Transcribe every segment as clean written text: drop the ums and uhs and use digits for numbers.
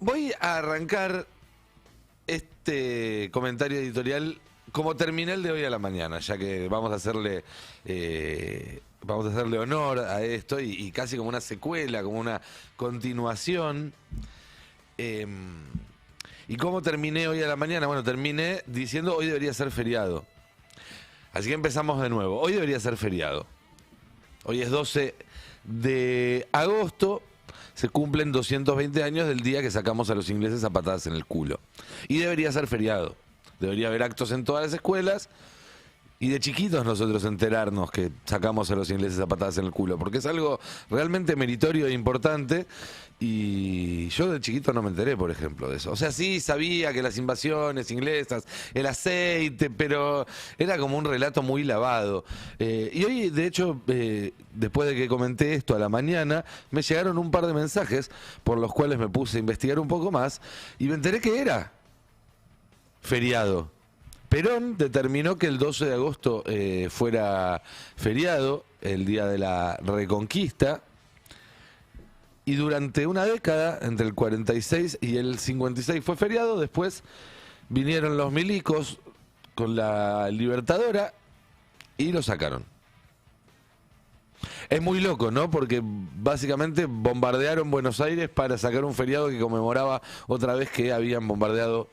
Voy a arrancar este comentario editorial como terminé el de hoy a la mañana, ya que vamos a hacerle honor a esto y casi como una secuela, como una continuación. ¿Y cómo terminé hoy a la mañana? Bueno, terminé diciendo hoy debería ser feriado. Así que empezamos de nuevo. Hoy debería ser feriado. Hoy es 12 de agosto. Se cumplen 220 años del día que sacamos a los ingleses a patadas en el culo. Y debería ser feriado. Debería haber actos en todas las escuelas. Y de chiquitos nosotros enterarnos que sacamos a los ingleses a patadas en el culo. Porque es algo realmente meritorio e importante. Y yo de chiquito no me enteré, por ejemplo, de eso. O sea, sí sabía que las invasiones inglesas, el aceite, pero era como un relato muy lavado. Y hoy, de hecho, después de que comenté esto a la mañana, me llegaron un par de mensajes por los cuales me puse a investigar un poco más y me enteré que era feriado. Perón determinó que el 12 de agosto fuera feriado, el día de la Reconquista. Y durante una década, entre el 46 y el 56 fue feriado. Después vinieron los milicos con la Libertadora y lo sacaron. Es muy loco, ¿no? Porque básicamente bombardearon Buenos Aires para sacar un feriado que conmemoraba otra vez que habían bombardeado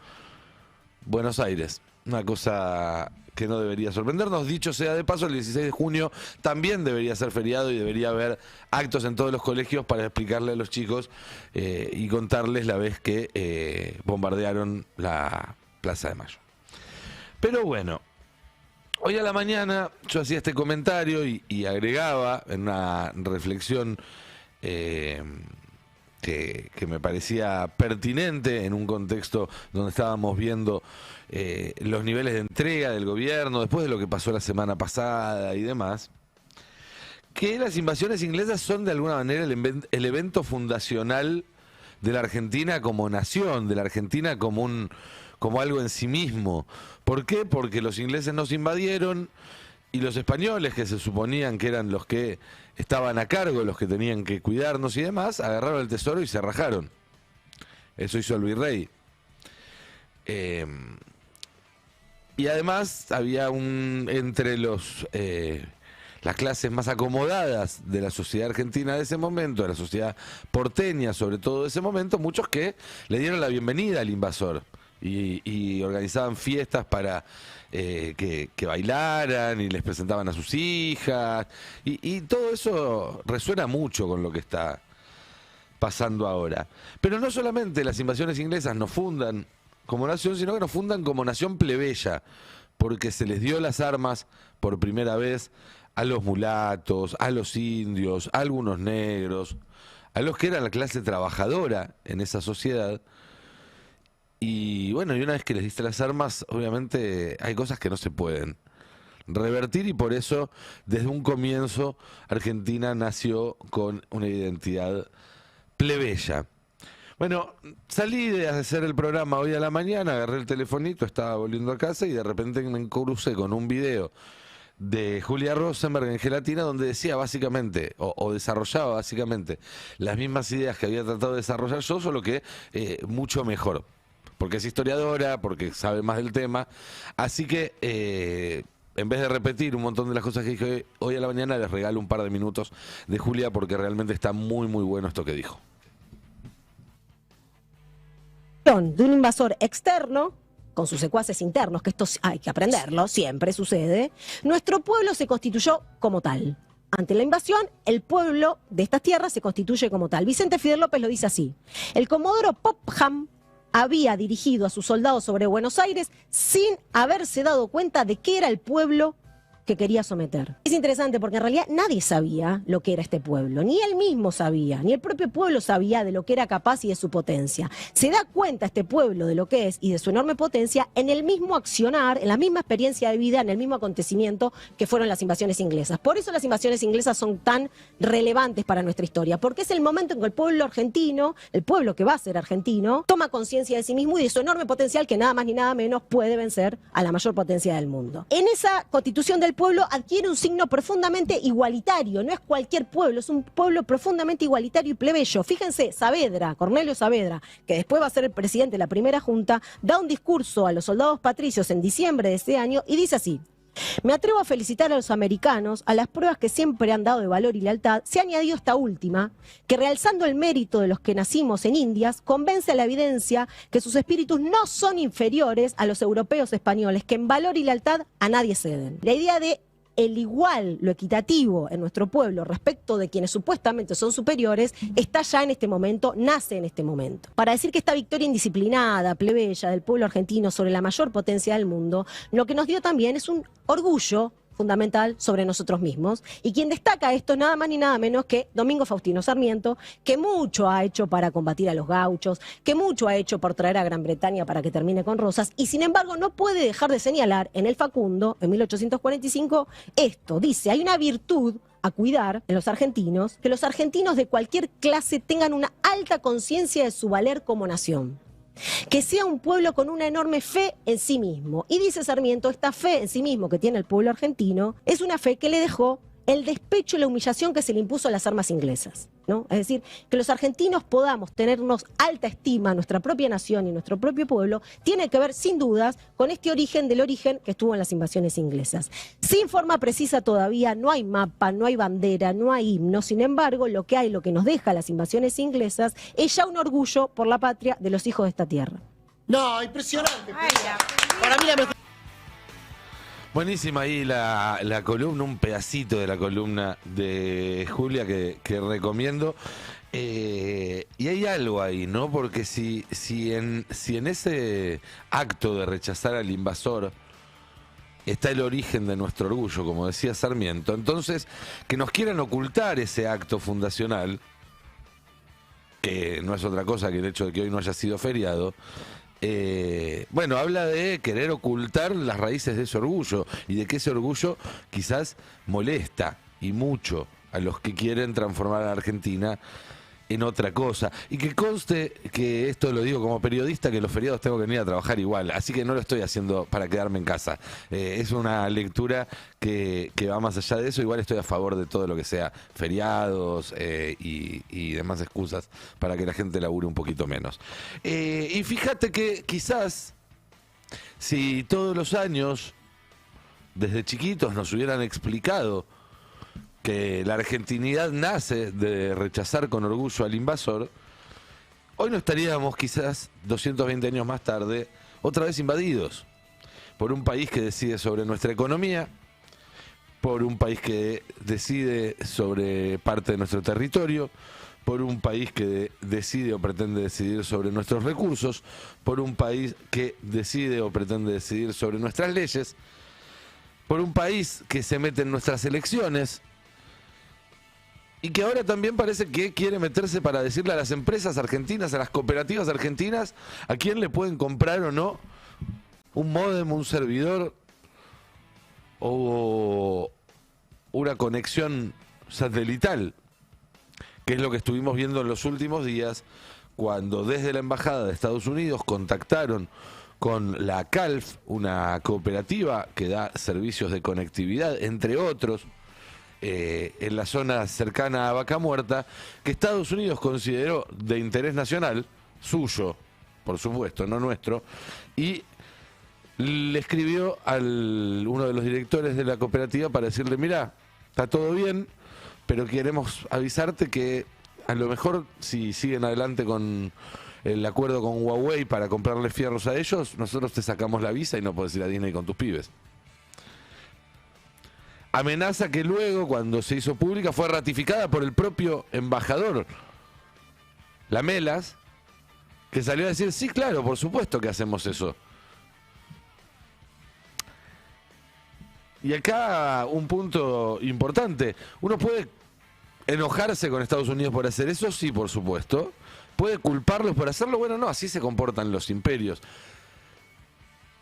Buenos Aires. Una cosa que no debería sorprendernos. Dicho sea de paso, el 16 de junio también debería ser feriado y debería haber actos en todos los colegios para explicarle a los chicos y contarles la vez que bombardearon la Plaza de Mayo. Pero bueno, hoy a la mañana yo hacía este comentario y agregaba en una reflexión que me parecía pertinente en un contexto donde estábamos viendo los niveles de entrega del gobierno, después de lo que pasó la semana pasada y demás, que las invasiones inglesas son de alguna manera el evento fundacional de la Argentina como nación, de la Argentina como algo en sí mismo. ¿Por qué? Porque los ingleses nos invadieron y los españoles, que se suponían que eran los que estaban a cargo, los que tenían que cuidarnos y demás, agarraron el tesoro y se rajaron. Eso hizo el virrey. Y además había entre las clases más acomodadas de la sociedad argentina de ese momento, de la sociedad porteña sobre todo de ese momento, muchos que le dieron la bienvenida al invasor y organizaban fiestas para que bailaran y les presentaban a sus hijas y todo eso resuena mucho con lo que está pasando ahora. Pero no solamente las invasiones inglesas nos fundan como nación, sino que nos fundan como nación plebeya, porque se les dio las armas por primera vez a los mulatos, a los indios, a algunos negros, a los que eran la clase trabajadora en esa sociedad. Y bueno, y una vez que les diste las armas, obviamente hay cosas que no se pueden revertir y por eso desde un comienzo Argentina nació con una identidad plebeya. Bueno, salí de hacer el programa hoy a la mañana, agarré el telefonito, estaba volviendo a casa y de repente me crucé con un video de Julia Rosenberg en Gelatina donde decía básicamente, o desarrollaba básicamente las mismas ideas que había tratado de desarrollar yo, solo que mucho mejor, porque es historiadora, porque sabe más del tema, así que en vez de repetir un montón de las cosas que dije hoy a la mañana, les regalo un par de minutos de Julia porque realmente está muy muy bueno esto que dijo. De un invasor externo con sus secuaces internos, que esto hay que aprenderlo, siempre sucede, nuestro pueblo se constituyó como tal. Ante la invasión, el pueblo de estas tierras se constituye como tal. Vicente Fidel López lo dice así: el comodoro Popham había dirigido a sus soldados sobre Buenos Aires sin haberse dado cuenta de qué era el pueblo que quería someter. Es interesante porque en realidad nadie sabía lo que era este pueblo, ni él mismo sabía, ni el propio pueblo sabía de lo que era capaz y de su potencia. Se da cuenta este pueblo de lo que es y de su enorme potencia en el mismo accionar, en la misma experiencia de vida, en el mismo acontecimiento que fueron las invasiones inglesas. Por eso las invasiones inglesas son tan relevantes para nuestra historia, porque es el momento en que el pueblo argentino, el pueblo que va a ser argentino, toma conciencia de sí mismo y de su enorme potencial que nada más ni nada menos puede vencer a la mayor potencia del mundo. En esa constitución del pueblo adquiere un signo profundamente igualitario. No es cualquier pueblo, es un pueblo profundamente igualitario y plebeyo. Fíjense, Saavedra, Cornelio Saavedra, que después va a ser el presidente de la primera junta, da un discurso a los soldados patricios en diciembre de ese año y dice así: me atrevo a felicitar a los americanos, a las pruebas que siempre han dado de valor y lealtad, se ha añadido esta última, que realzando el mérito de los que nacimos en Indias, convence a la evidencia que sus espíritus no son inferiores a los europeos españoles, que en valor y lealtad a nadie ceden. La idea de el igual, lo equitativo en nuestro pueblo respecto de quienes supuestamente son superiores, está ya en este momento, nace en este momento. Para decir que esta victoria indisciplinada, plebeya del pueblo argentino sobre la mayor potencia del mundo, lo que nos dio también es un orgullo fundamental sobre nosotros mismos. Y quien destaca esto es nada más ni nada menos que Domingo Faustino Sarmiento, que mucho ha hecho para combatir a los gauchos, que mucho ha hecho por traer a Gran Bretaña para que termine con Rosas, y sin embargo no puede dejar de señalar en el Facundo, en 1845, esto. Dice, hay una virtud a cuidar en los argentinos, que los argentinos de cualquier clase tengan una alta conciencia de su valer como nación. Que sea un pueblo con una enorme fe en sí mismo. Y dice Sarmiento, esta fe en sí mismo que tiene el pueblo argentino es una fe que le dejó el despecho y la humillación que se le impuso a las armas inglesas, ¿no? Es decir, que los argentinos podamos tenernos alta estima a nuestra propia nación y nuestro propio pueblo, tiene que ver sin dudas con este origen del origen que estuvo en las invasiones inglesas. Sin forma precisa todavía, no hay mapa, no hay bandera, no hay himno. Sin embargo, lo que hay, lo que nos deja las invasiones inglesas, es ya un orgullo por la patria de los hijos de esta tierra. No, impresionante. Para mí la mejor. Buenísima ahí la columna, un pedacito de la columna de Julia que recomiendo. Y hay algo ahí, ¿no? Porque si en ese acto de rechazar al invasor está el origen de nuestro orgullo, como decía Sarmiento, entonces que nos quieran ocultar ese acto fundacional, que no es otra cosa que el hecho de que hoy no haya sido feriado, bueno, habla de querer ocultar las raíces de ese orgullo y de que ese orgullo quizás molesta y mucho a los que quieren transformar a la Argentina en otra cosa. Y que conste que esto lo digo como periodista, que los feriados tengo que venir a trabajar igual, así que no lo estoy haciendo para quedarme en casa. Es una lectura que va más allá de eso. Igual estoy a favor de todo lo que sea feriados y demás excusas para que la gente labure un poquito menos. Y fíjate que quizás si todos los años desde chiquitos nos hubieran explicado que la argentinidad nace de rechazar con orgullo al invasor, hoy no estaríamos quizás 220 años más tarde otra vez invadidos por un país que decide sobre nuestra economía, por un país que decide sobre parte de nuestro territorio, por un país que decide o pretende decidir sobre nuestros recursos, por un país que decide o pretende decidir sobre nuestras leyes, por un país que se mete en nuestras elecciones, y que ahora también parece que quiere meterse para decirle a las empresas argentinas, a las cooperativas argentinas, a quién le pueden comprar o no un módem, un servidor o una conexión satelital, que es lo que estuvimos viendo en los últimos días, cuando desde la Embajada de Estados Unidos contactaron con la CALF, una cooperativa que da servicios de conectividad, entre otros, en la zona cercana a Vaca Muerta, que Estados Unidos consideró de interés nacional, suyo, por supuesto, no nuestro, y le escribió a uno de los directores de la cooperativa para decirle, mira, está todo bien, pero queremos avisarte que a lo mejor si siguen adelante con el acuerdo con Huawei para comprarle fierros a ellos, nosotros te sacamos la visa y no podés ir a Disney con tus pibes. Amenaza que luego, cuando se hizo pública, fue ratificada por el propio embajador Lamelas, que salió a decir, sí, claro, por supuesto que hacemos eso. Y acá un punto importante. Uno puede enojarse con Estados Unidos por hacer eso, sí, por supuesto. Puede culparlos por hacerlo, bueno, no, así se comportan los imperios.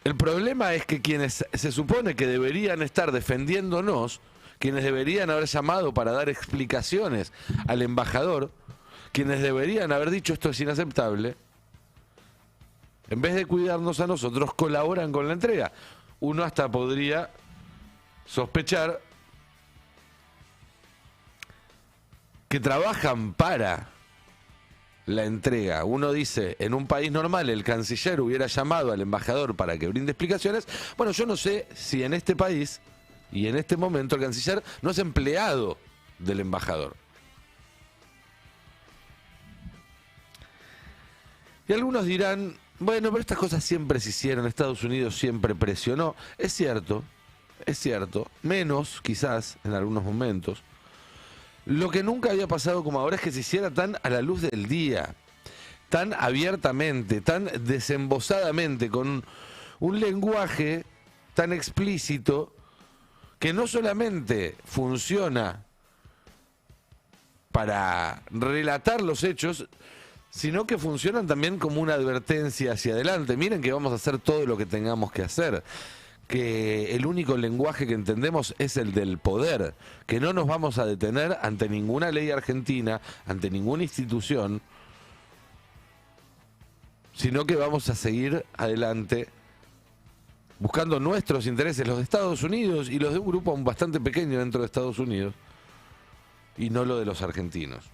El problema es que quienes se supone que deberían estar defendiéndonos, quienes deberían haber llamado para dar explicaciones al embajador, quienes deberían haber dicho esto es inaceptable, en vez de cuidarnos a nosotros, colaboran con la entrega. Uno hasta podría sospechar que trabajan para la entrega. Uno dice, en un país normal el canciller hubiera llamado al embajador para que brinde explicaciones. Bueno, yo no sé si en este país y en este momento el canciller no es empleado del embajador. Y algunos dirán, bueno, pero estas cosas siempre se hicieron, Estados Unidos siempre presionó. Es cierto, menos quizás en algunos momentos. Lo que nunca había pasado como ahora es que se hiciera tan a la luz del día, tan abiertamente, tan desembosadamente, con un lenguaje tan explícito que no solamente funciona para relatar los hechos, sino que funcionan también como una advertencia hacia adelante. Miren que vamos a hacer todo lo que tengamos que hacer, que el único lenguaje que entendemos es el del poder, que no nos vamos a detener ante ninguna ley argentina, ante ninguna institución, sino que vamos a seguir adelante buscando nuestros intereses, los de Estados Unidos y los de un grupo bastante pequeño dentro de Estados Unidos, y no lo de los argentinos.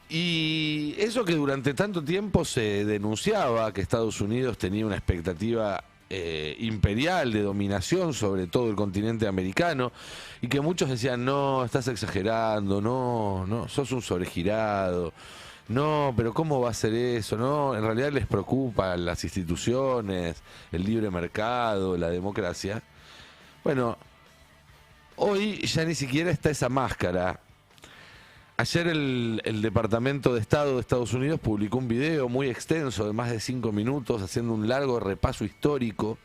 Y eso que durante tanto tiempo se denunciaba, que Estados Unidos tenía una expectativa imperial de dominación sobre todo el continente americano, y que muchos decían, no, estás exagerando, no, sos un sobregirado, no, pero ¿cómo va a ser eso? No, en realidad les preocupan las instituciones, el libre mercado, la democracia. Bueno, hoy ya ni siquiera está esa máscara. Ayer el Departamento de Estado de Estados Unidos publicó un video muy extenso de más de 5 minutos haciendo un largo repaso histórico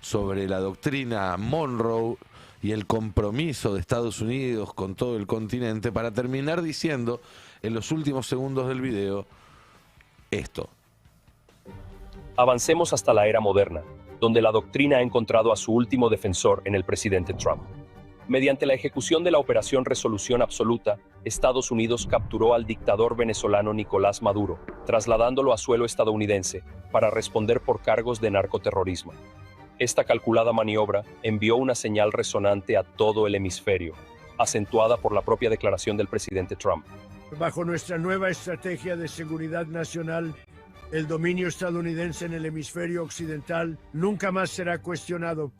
sobre la doctrina Monroe y el compromiso de Estados Unidos con todo el continente, para terminar diciendo en los últimos segundos del video esto. Avancemos hasta la era moderna, donde la doctrina ha encontrado a su último defensor en el presidente Trump. Mediante la ejecución de la Operación Resolución Absoluta, Estados Unidos capturó al dictador venezolano Nicolás Maduro, trasladándolo a suelo estadounidense para responder por cargos de narcoterrorismo. Esta calculada maniobra envió una señal resonante a todo el hemisferio, acentuada por la propia declaración del presidente Trump. Bajo nuestra nueva estrategia de seguridad nacional, el dominio estadounidense en el hemisferio occidental nunca más será cuestionado.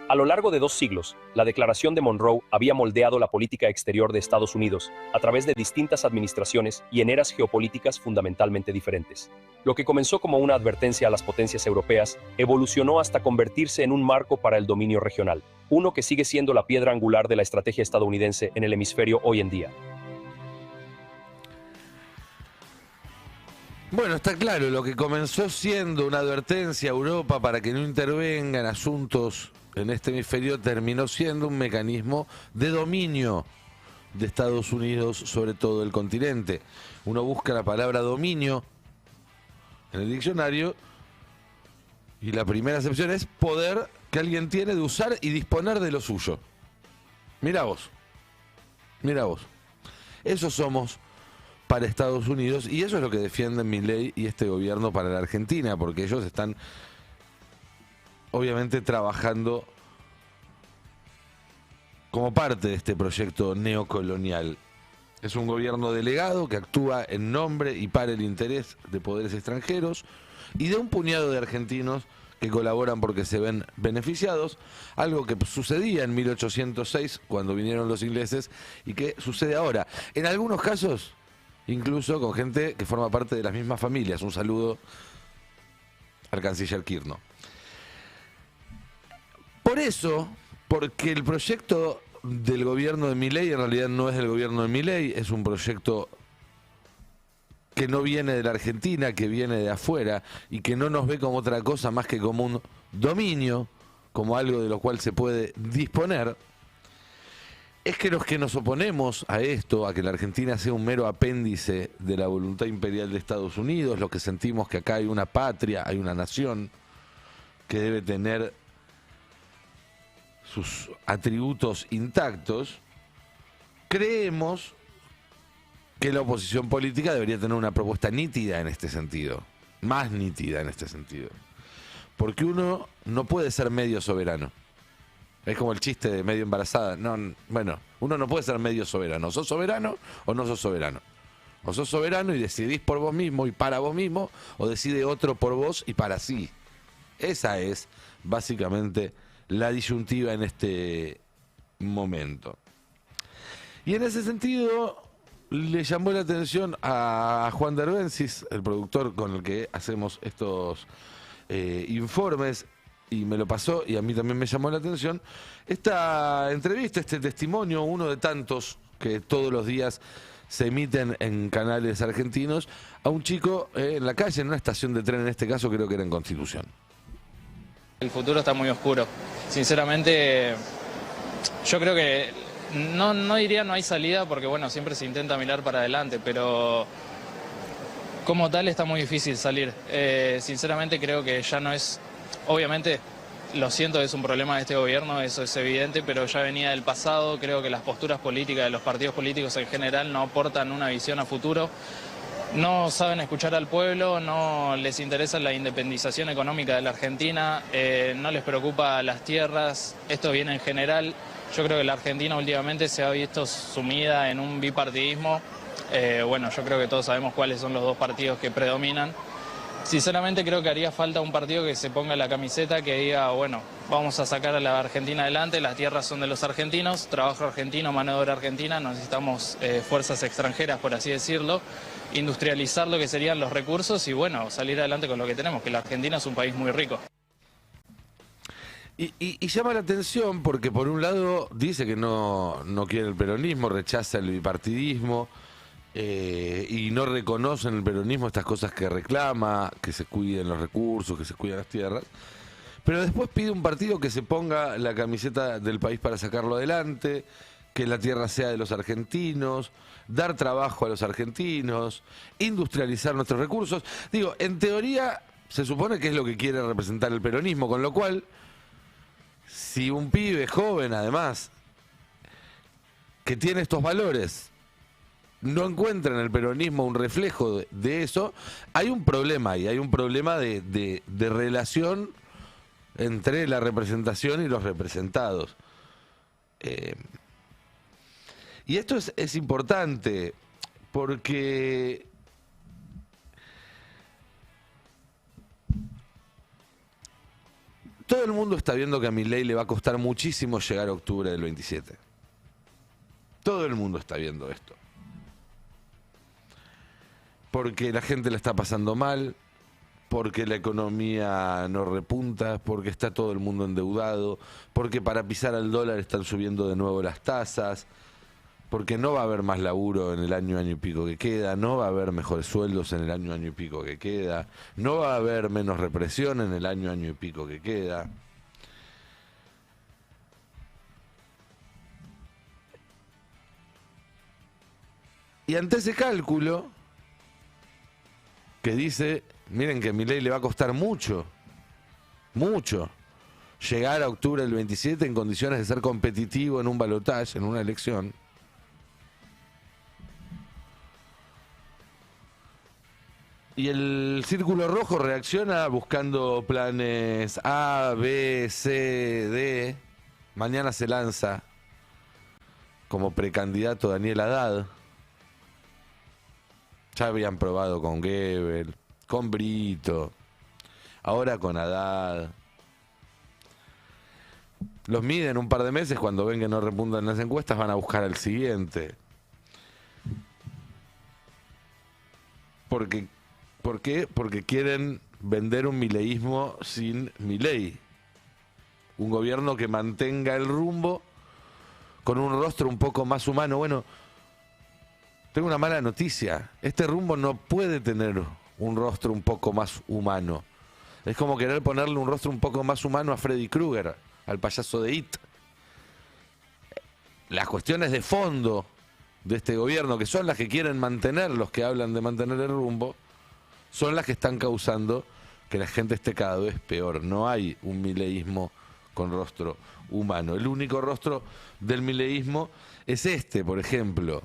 A lo largo de 2 siglos, la Declaración de Monroe había moldeado la política exterior de Estados Unidos a través de distintas administraciones y en eras geopolíticas fundamentalmente diferentes. Lo que comenzó como una advertencia a las potencias europeas evolucionó hasta convertirse en un marco para el dominio regional, uno que sigue siendo la piedra angular de la estrategia estadounidense en el hemisferio hoy en día. Bueno, está claro, lo que comenzó siendo una advertencia a Europa para que no intervenga en asuntos en este hemisferio terminó siendo un mecanismo de dominio de Estados Unidos sobre todo el continente. Uno busca la palabra dominio en el diccionario y la primera acepción es poder que alguien tiene de usar y disponer de lo suyo. Mira vos. Eso somos para Estados Unidos y eso es lo que defienden Milei y este gobierno para la Argentina, porque ellos están obviamente trabajando como parte de este proyecto neocolonial. Es un gobierno delegado que actúa en nombre y para el interés de poderes extranjeros y de un puñado de argentinos que colaboran porque se ven beneficiados, algo que sucedía en 1806 cuando vinieron los ingleses y que sucede ahora. En algunos casos, incluso con gente que forma parte de las mismas familias. Un saludo al canciller Kirchner. Por eso, porque el proyecto del gobierno de Milei en realidad no es del gobierno de Milei, es un proyecto que no viene de la Argentina, que viene de afuera y que no nos ve como otra cosa más que como un dominio, como algo de lo cual se puede disponer, es que los que nos oponemos a esto, a que la Argentina sea un mero apéndice de la voluntad imperial de Estados Unidos, los que sentimos que acá hay una patria, hay una nación que debe tener sus atributos intactos, creemos que la oposición política debería tener una propuesta nítida en este sentido, más nítida en este sentido. porque uno no puede ser medio soberano. Es como el chiste de medio embarazada. No, bueno, uno no puede ser medio soberano. ¿Sos soberano o no sos soberano? O sos soberano y decidís por vos mismo y para vos mismo, o decide otro por vos y para sí. Esa es básicamente la disyuntiva en este momento. Y en ese sentido le llamó la atención a Juan Derbencis, el productor con el que hacemos estos informes, y me lo pasó y a mí también me llamó la atención esta entrevista, este testimonio, uno de tantos que todos los días se emiten en canales argentinos, a un chico en la calle, en una estación de tren, en este caso creo que era en Constitución. El futuro está muy oscuro. Sinceramente, yo creo que no diría no hay salida, porque bueno, siempre se intenta mirar para adelante, pero como tal está muy difícil salir. Sinceramente creo que ya no es, obviamente lo siento, es un problema de este gobierno, eso es evidente, pero ya venía del pasado. Creo que las posturas políticas de los partidos políticos en general no aportan una visión a futuro. No saben escuchar al pueblo, no les interesa la independización económica de la Argentina, no les preocupa las tierras, esto viene en general. Yo creo que la Argentina últimamente se ha visto sumida en un bipartidismo. Bueno, yo creo que todos sabemos cuáles son los dos partidos que predominan. Sinceramente creo que haría falta un partido que se ponga la camiseta, que diga, bueno, vamos a sacar a la Argentina adelante, las tierras son de los argentinos, trabajo argentino, mano de obra argentina, no necesitamos fuerzas extranjeras, por así decirlo, industrializar lo que serían los recursos y bueno, salir adelante con lo que tenemos, que la Argentina es un país muy rico. Y llama la atención porque por un lado dice que no quiere el peronismo, rechaza el bipartidismo, y no reconoce en el peronismo estas cosas que reclama, que se cuiden los recursos, que se cuiden las tierras, pero después pide un partido que se ponga la camiseta del país para sacarlo adelante, que la tierra sea de los argentinos, dar trabajo a los argentinos, industrializar nuestros recursos. Digo, en teoría se supone que es lo que quiere representar el peronismo, con lo cual, si un pibe joven además, que tiene estos valores, no encuentra en el peronismo un reflejo de eso, hay un problema ahí, hay un problema de relación entre la representación y los representados. Y esto es importante porque todo el mundo está viendo que a Milei le va a costar muchísimo llegar a octubre del 27. Todo el mundo está viendo esto. Porque la gente la está pasando mal, porque la economía no repunta, porque está todo el mundo endeudado, porque para pisar al dólar están subiendo de nuevo las tasas, porque no va a haber más laburo en el año y pico que queda, no va a haber mejores sueldos en el año y pico que queda, no va a haber menos represión en el año y pico que queda. Y ante ese cálculo, que dice, miren que a Milei le va a costar mucho, llegar a octubre del 27 en condiciones de ser competitivo en un balotaje, en una elección. Y el Círculo Rojo reacciona buscando planes A, B, C, D. Mañana se lanza como precandidato Daniel Haddad. Ya habían probado con Goebbels, con Brito, ahora con Haddad. Los miden un par de meses, cuando ven que no repuntan las encuestas van a buscar al siguiente. ¿Por qué? Porque quieren vender un mileísmo sin Milei. Un gobierno que mantenga el rumbo con un rostro un poco más humano. Bueno, tengo una mala noticia. Este rumbo no puede tener un rostro un poco más humano. Es como querer ponerle un rostro un poco más humano a Freddy Krueger, al payaso de It. Las cuestiones de fondo de este gobierno, que son las que quieren mantener, los que hablan de mantener el rumbo, son las que están causando que la gente esté cada vez peor. No hay un mileísmo con rostro humano. El único rostro del mileísmo es este, por ejemplo,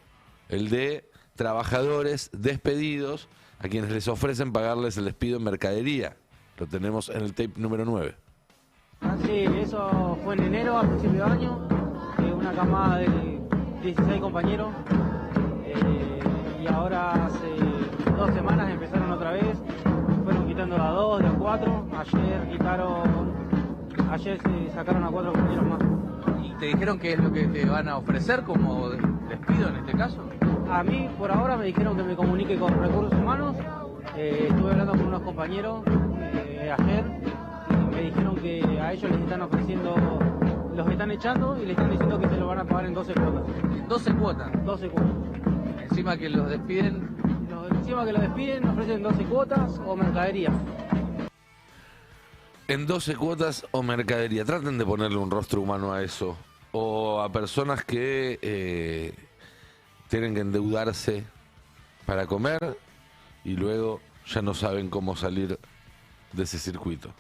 el de trabajadores despedidos a quienes les ofrecen pagarles el despido en mercadería. Lo tenemos en el tape número 9. Sí, eso fue en enero, a principio de año, una camada de 16 compañeros, y ahora hace 2 semanas empezaron otra vez, fueron quitando a 2, de 4, ayer se sacaron a 4 compañeros más. ¿Y te dijeron qué es lo que te van a ofrecer como despido en este caso? A mí por ahora me dijeron que me comunique con Recursos Humanos, estuve hablando con unos compañeros ayer, me dijeron que a ellos les están ofreciendo, los están echando y les están diciendo que se lo van a pagar en 12 cuotas. ¿En 12 cuotas? 12 cuotas. Encima que los despiden. Encima que los despiden, ofrecen 12 cuotas o mercadería. En 12 cuotas o mercadería. Traten de ponerle un rostro humano a eso. O a personas que tienen que endeudarse para comer y luego ya no saben cómo salir de ese circuito.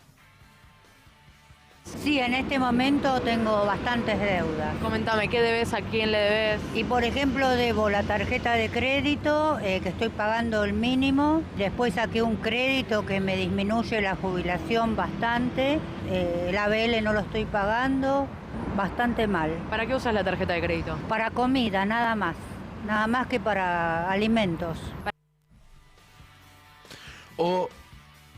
Sí, en este momento tengo bastantes deudas. Coméntame, ¿qué debes? ¿A quién le debes? Y por ejemplo, debo la tarjeta de crédito, que estoy pagando el mínimo. Después saqué un crédito que me disminuye la jubilación bastante. El ABL no lo estoy pagando, bastante mal. ¿Para qué usas la tarjeta de crédito? Para comida, nada más. Nada más que para alimentos. O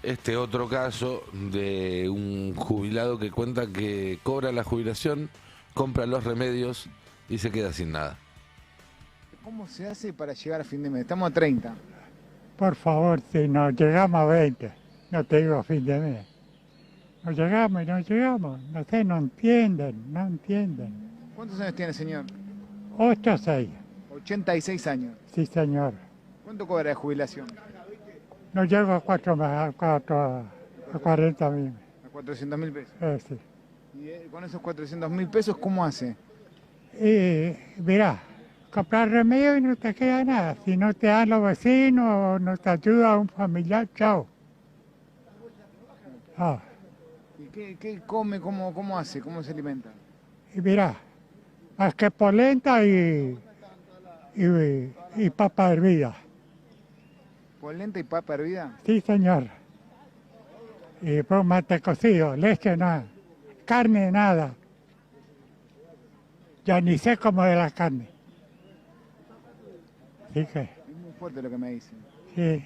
este otro caso de un jubilado que cuenta que cobra la jubilación, compra los remedios y se queda sin nada. ¿Cómo se hace para llegar a fin de mes? Estamos a 30. Por favor, si nos llegamos a 20, no te digo a fin de mes. Nos llegamos y no llegamos. No sé, no entienden. ¿Cuántos años tiene, señor? 86. 86 años. Sí, señor. ¿Cuánto cobra de jubilación? No llego a 40.000. ¿A 400.000 pesos? Sí. ¿Y con esos 400.000 pesos cómo hace? Mirá, comprar remedio y no te queda nada. Si no te dan los vecinos o no te ayuda un familiar, chao. ¿Y qué come? ¿Cómo hace? ¿Cómo se alimenta? Y mirá, más que polenta y papa hervida. ¿Polenta y papa hervida? Sí, señor. Y después mate cocido, leche nada, carne nada. Ya ni sé cómo de la carne. Así que... Es muy fuerte lo que me dicen. Sí.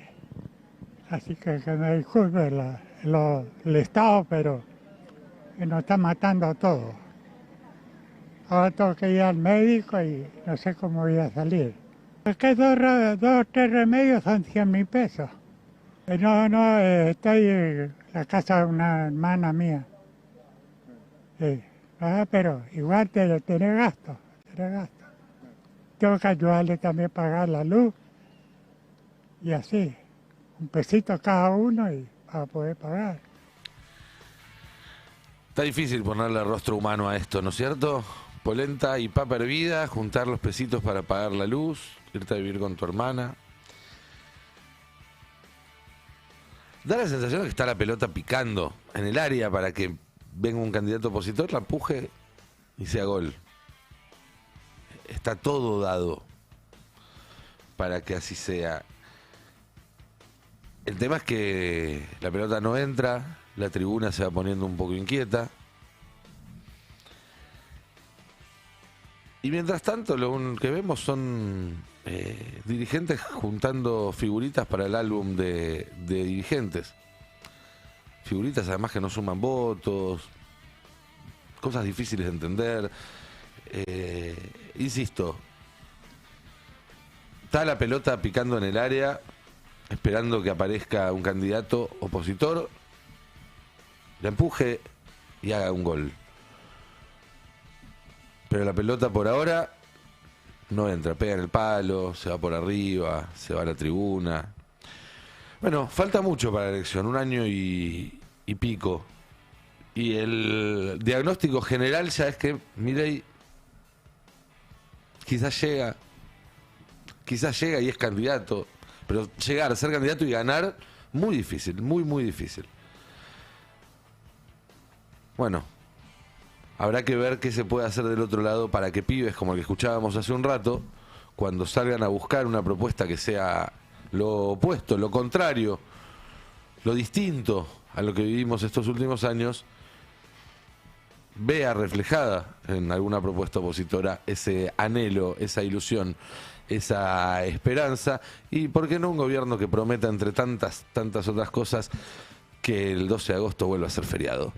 Así que me disculpe el Estado, pero nos está matando a todos. Ahora tengo que ir al médico y no sé cómo voy a salir. Es que 2 o 3 remedios son 100.000 pesos. Estoy en la casa de una hermana mía. Sí. Pero igual tenés gasto. Tengo que ayudarle también a pagar la luz. Y así, un pesito cada uno y para poder pagar. Está difícil ponerle rostro humano a esto, ¿no es cierto? Polenta y papa hervida, juntar los pesitos para pagar la luz, irte a vivir con tu hermana. Da la sensación de que está la pelota picando en el área para que venga un candidato opositor, la empuje y sea gol. Está todo dado para que así sea. El tema es que la pelota no entra, la tribuna se va poniendo un poco inquieta. Y mientras tanto, lo que vemos son dirigentes juntando figuritas para el álbum de dirigentes. Figuritas además que no suman votos, cosas difíciles de entender. Insisto, está la pelota picando en el área, esperando que aparezca un candidato opositor, la empuje y haga un gol. Pero la pelota por ahora no entra, pega en el palo, se va por arriba, se va a la tribuna. Bueno, falta mucho para la elección, 1 año y pico. Y el diagnóstico general ya es que Milei quizás llega y es candidato, pero llegar, ser candidato y ganar, muy difícil, muy difícil. Bueno, habrá que ver qué se puede hacer del otro lado para que pibes como el que escuchábamos hace un rato, cuando salgan a buscar una propuesta que sea lo opuesto, lo contrario, lo distinto a lo que vivimos estos últimos años, vea reflejada en alguna propuesta opositora ese anhelo, esa ilusión, esa esperanza, y por qué no un gobierno que prometa, entre tantas otras cosas, que el 12 de agosto vuelva a ser feriado.